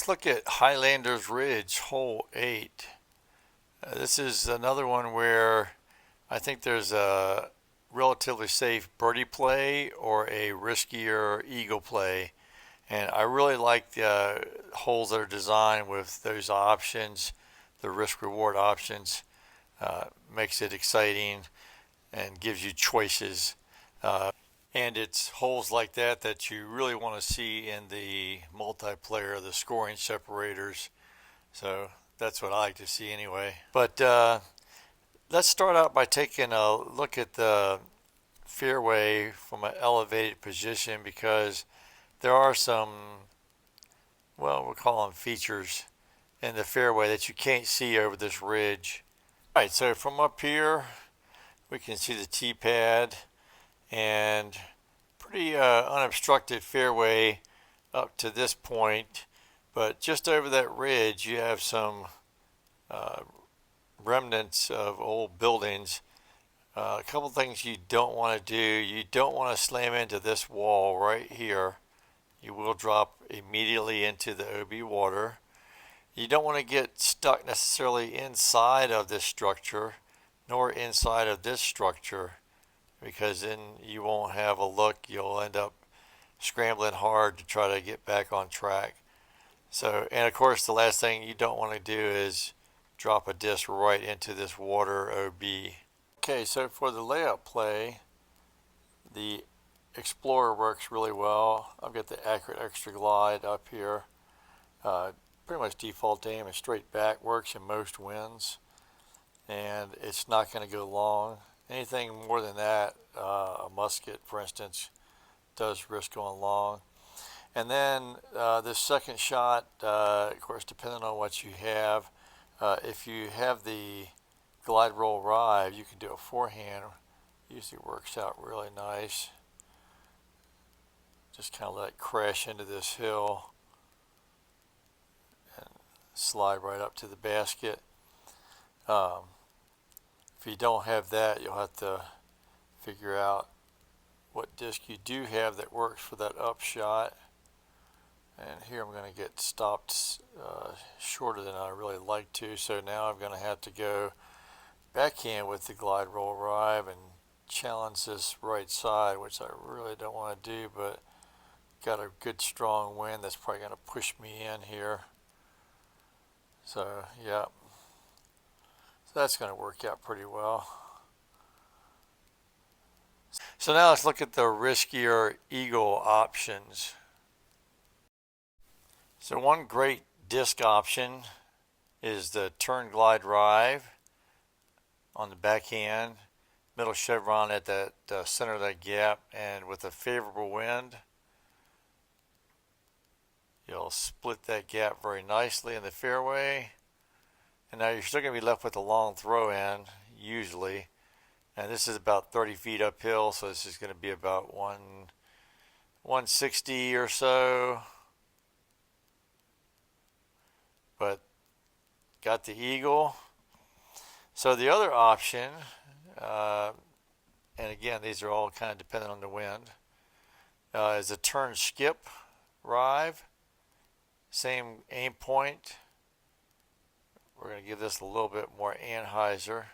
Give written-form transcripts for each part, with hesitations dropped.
let's look at Highlander's Ridge, hole 8. This is another one where I think there's a relatively safe birdie play or a riskier eagle play. And I really like the holes that are designed with those options, the risk-reward options. Makes it exciting and gives you choices. And it's holes like that that you really want to see in the multiplayer, the scoring separators. So that's what I like to see anyway. But let's start out by taking a look at the fairway from an elevated position, because there are some, well, we'll call them features in the fairway that you can't see over this ridge. All right, so from up here, we can see the tee pad and pretty unobstructed fairway up to this point. But just over that ridge, you have some remnants of old buildings. A couple things you don't want to do. You don't want to slam into this wall right here. You will drop immediately into the OB water. You don't want to get stuck necessarily inside of this structure, nor inside of this structure, because then you won't have a look. You'll end up scrambling hard to try to get back on track. So, and of course, the last thing you don't want to do is drop a disc right into this water OB. Okay, so for the layup play, the Explorer works really well. I've got the Accurate Extra Glide up here. Pretty much default aim and straight back works in most winds, and it's not going to go long. Anything more than that, a musket, for instance, does risk going long. And then this second shot, of course, depending on what you have, if you have the glide roll Rive, you can do a forehand. Usually works out really nice. Just kind of let it crash into this hill and slide right up to the basket. If you don't have that, you'll have to figure out what disc you do have that works for that up shot. And here I'm going to get stopped shorter than I really like to, so now I'm going to have to go backhand with the glide roll Rive and challenge this right side, which I really don't want to do, but got a good strong wind that's probably going to push me in here. So yeah, so that's going to work out pretty well. So now let's look at the riskier eagle options. So one great disc option is the turn glide Rive on the backhand, middle chevron at the center of that gap, and with a favorable wind, you'll split that gap very nicely in the fairway. And now you're still going to be left with a long throw in, usually. And this is about 30 feet uphill, so this is going to be about 160 or so. But got the eagle. So the other option, and again, these are all kind of dependent on the wind, is a turn skip Rive. Same aim point. We're going to give this a little bit more anhyzer.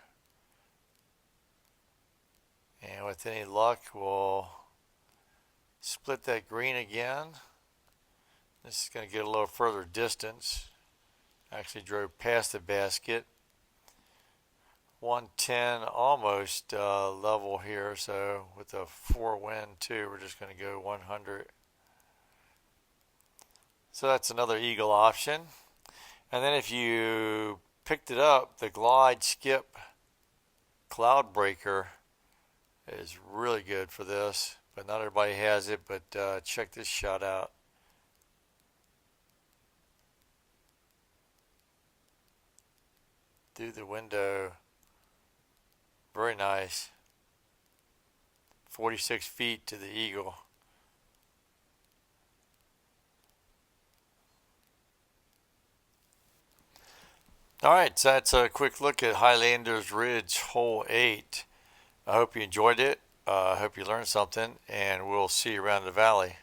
And with any luck, we'll split that green again. This is going to get a little further distance. Actually drove past the basket. 110 almost level here, so with a 4 wind too, we're just going to go 100. So that's another eagle option. And then if you picked it up, the glide skip CloudBreaker is really good for this, but not everybody has it. But check this shot out. Through the window, very nice. 46 feet to the eagle. All right, so that's a quick look at Highlander's Ridge, hole 8. I hope you enjoyed it. I hope you learned something, and we'll see you around the valley.